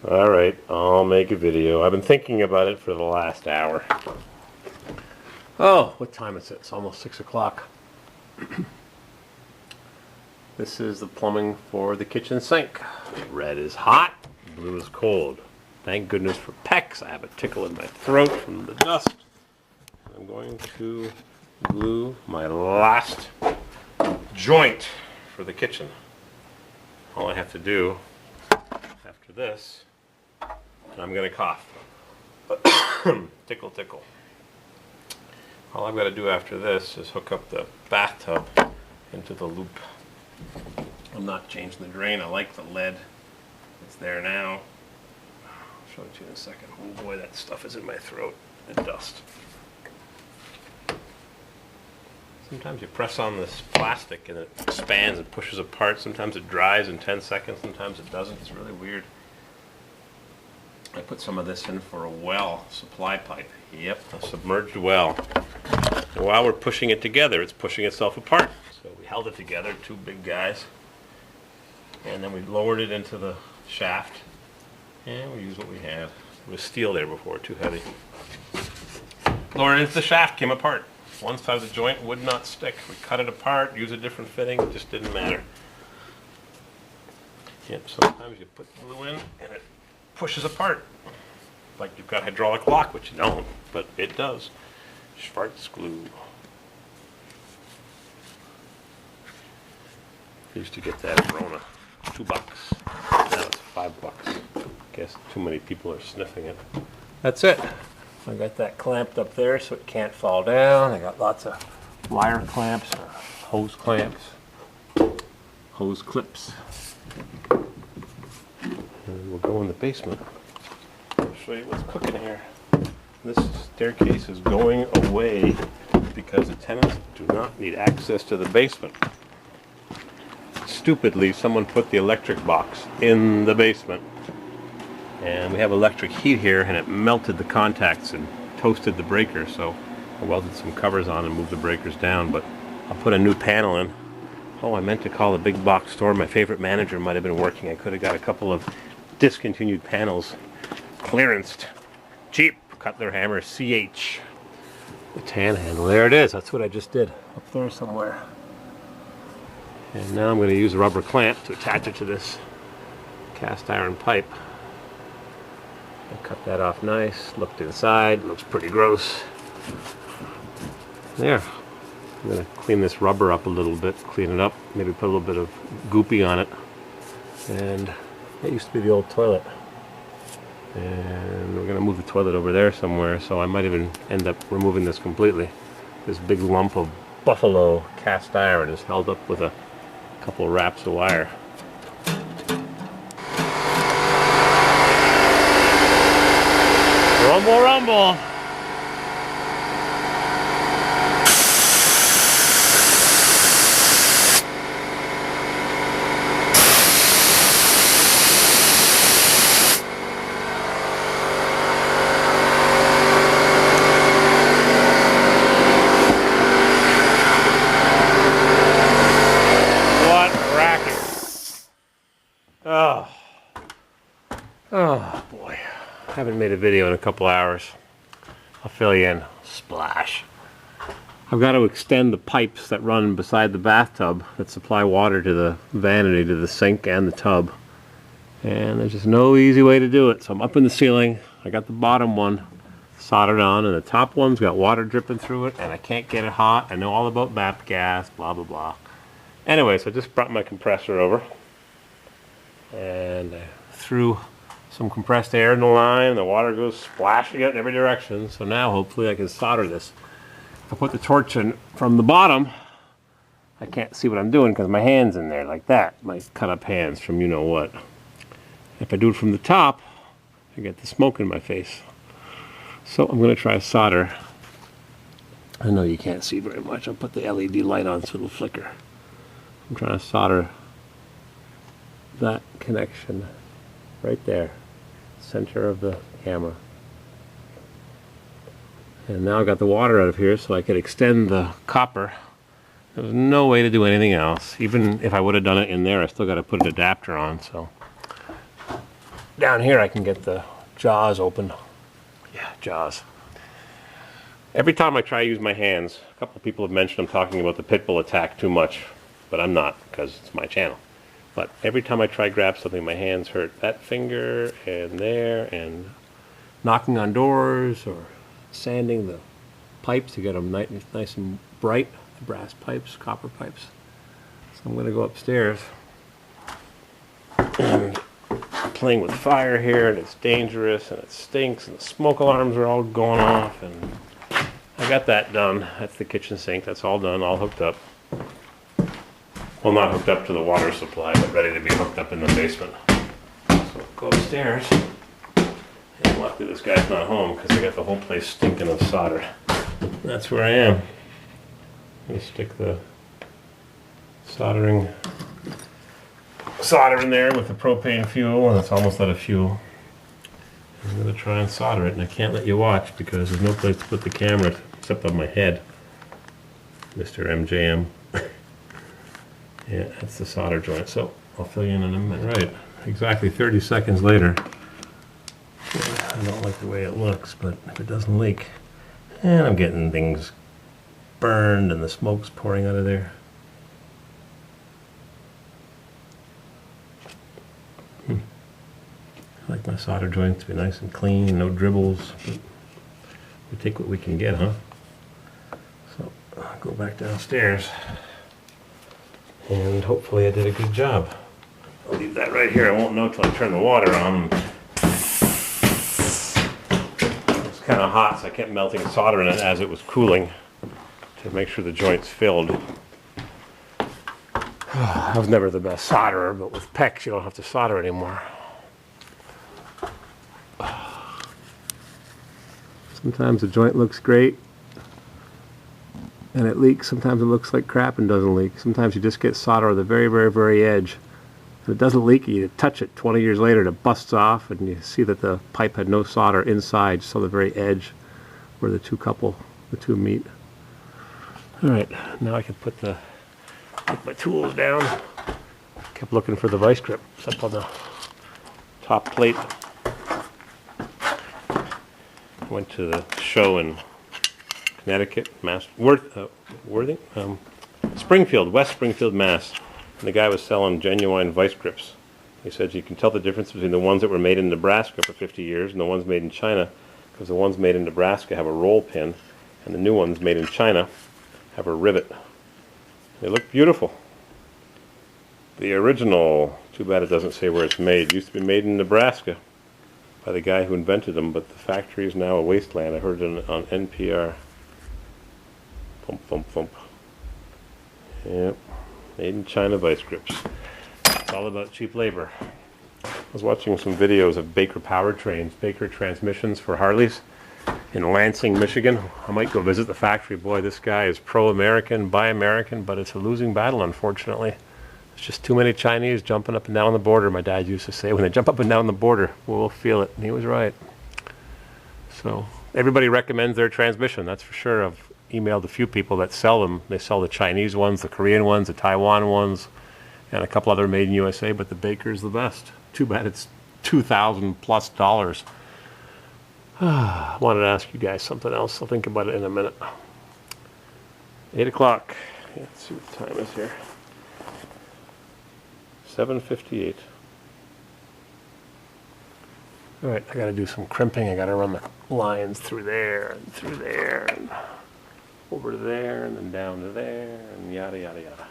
Alright, I'll make a video. I've been thinking about it for the last hour. Oh, what time is it? It's almost 6 o'clock. This is the plumbing for the kitchen sink. Red is hot, blue is cold. Thank goodness for PEX. I have a tickle in my throat from the dust. I'm going to glue my last joint for the kitchen. All I have to do after this, and I'm going to cough. Tickle, tickle. All I've got to do after this is hook up the bathtub into the loop. I'm not changing the drain. I like the lead. It's there now. I'll show it to you in a second. Oh boy, that stuff is in my throat. The dust. Sometimes you press on this plastic and it expands and pushes apart. Sometimes it dries in 10 seconds. Sometimes it doesn't. It's really weird. I put some of this in for a well supply pipe. Yep, a submerged well. And while we're pushing it together, it's pushing itself apart. So we held it together, two big guys. And then we lowered it into the shaft. And we used what we had. There was steel there before, too heavy. Lowered it into the shaft, came apart. One side of the joint would not stick. We cut it apart, used a different fitting, it just didn't matter. Yep, sometimes you put glue in and it pushes apart. Like you've got hydraulic lock, which you don't, but it does. Schwarz glue. I used to get that at Rona. $2. Now it's $5. Guess too many people are sniffing it. That's it. I got that clamped up there so it can't fall down. I got lots of wire clamps or hose clamps, hose clips. And we'll go in the basement. I'll show you what's cooking here. This staircase is going away because the tenants do not need access to the basement. Stupidly, someone put the electric box in the basement. And we have electric heat here, and it melted the contacts and toasted the breaker, so I welded some covers on and moved the breakers down, but I'll put a new panel in. Oh, I meant to call the big box store. My favorite manager might have been working. I could have got a couple of discontinued panels clearanced. Cheap. Cutler hammer CH. The tan handle. There it is. That's what I just did. Up there somewhere. And now I'm going to use a rubber clamp to attach it to this cast iron pipe. I cut that off nice. Looked inside. Looks pretty gross. There. I'm going to clean this rubber up a little bit. Clean it up. Maybe put a little bit of goopy on it. And that used to be the old toilet. And we're going to move the toilet over there somewhere, so I might even end up removing this completely. This big lump of buffalo cast iron is held up with a couple of wraps of wire. Rumble, rumble! Oh boy, I haven't made a video in a couple hours. I'll fill you in. Splash. I've got to extend the pipes that run beside the bathtub that supply water to the vanity, to the sink and the tub. And there's just no easy way to do it. So I'm up in the ceiling. I got the bottom one soldered on, and the top one's got water dripping through it, and I can't get it hot. I know all about MAP gas, blah blah blah. Anyway, so I just brought my compressor over, and I threw some compressed air in the line. The water goes splashing out in every direction. So now hopefully I can solder this. If I put the torch in from the bottom, I can't see what I'm doing because my hand's in there like that. My cut up hands from you know what. If I do it from the top, I get the smoke in my face. So I'm going to try solder. I know you can't see very much. I'll put the LED light on so it'll flicker. I'm trying to solder that connection right there, center of the hammer. And now I've got the water out of here so I could extend the copper. There's no way to do anything else. Even if I would have done it in there, I still got to put an adapter on. So down here I can get the jaws open. Yeah, jaws. Every time I try to use my hands, a couple of people have mentioned I'm talking about the pit bull attack too much, but I'm not, because it's my channel. But every time I try to grab something, my hands hurt. That finger and there, and knocking on doors or sanding the pipes to get them nice and bright, brass pipes, copper pipes. So I'm going to go upstairs. And playing with fire here, and it's dangerous, and it stinks, and the smoke alarms are all going off, and I got that done. That's the kitchen sink. That's all done, all hooked up. Well, not hooked up to the water supply, but ready to be hooked up in the basement. So go upstairs. And luckily this guy's not home because I got the whole place stinking of solder. That's where I am. I'm going to stick the solder in there with the propane fuel, and it's almost out of fuel. I'm going to try and solder it, and I can't let you watch because there's no place to put the camera except on my head. Mr. MJM. Yeah, that's the solder joint, so I'll fill you in a minute. Right, exactly 30 seconds later. Yeah, I don't like the way it looks, but if it doesn't leak, and I'm getting things burned and the smoke's pouring out of there. I like my solder joints to be nice and clean, no dribbles, but we take what we can get, huh? So I'll go back downstairs. And hopefully I did a good job. I'll leave that right here. I won't know till I turn the water on. It's kind of hot, so I kept melting solder in it as it was cooling to make sure the joint's filled. I was never the best solderer, but with PEX you don't have to solder anymore. Sometimes the joint looks great and it leaks. Sometimes it looks like crap and doesn't leak. Sometimes you just get solder at the very, very, very edge. If it doesn't leak, you touch it 20 years later, it busts off, and you see that the pipe had no solder inside, just on the very edge where the two meet. All right, now I can put my tools down. Kept looking for the vice grip. It's up on the top plate. Went to the show in Connecticut, Springfield, West Springfield, Mass. And the guy was selling genuine vice grips. He said you can tell the difference between the ones that were made in Nebraska for 50 years and the ones made in China, because the ones made in Nebraska have a roll pin, and the new ones made in China have a rivet. They look beautiful. The original, too bad it doesn't say where it's made, used to be made in Nebraska by the guy who invented them, but the factory is now a wasteland. I heard it on NPR. Thump, thump, thump. Yep, made in China vice grips. It's all about cheap labor. I was watching some videos of Baker powertrains, Baker transmissions for Harleys in Lansing, Michigan. I might go visit the factory. Boy, this guy is pro-American, buy American, but it's a losing battle, unfortunately. There's just too many Chinese jumping up and down the border. My dad used to say, when they jump up and down the border, we'll feel it. And he was right. So everybody recommends their transmission, that's for sure. I've emailed a few people that sell them. They sell the Chinese ones, the Korean ones, the Taiwan ones, and a couple other made in USA, but the Baker's the best. Too bad it's $2,000+ I wanted to ask you guys something else. I'll think about it in a minute. 8 o'clock. Let's see what the time is here. 7:58. All right, I got to do some crimping. I got to run the lines through there and over to there and then down to there and yada, yada, yada.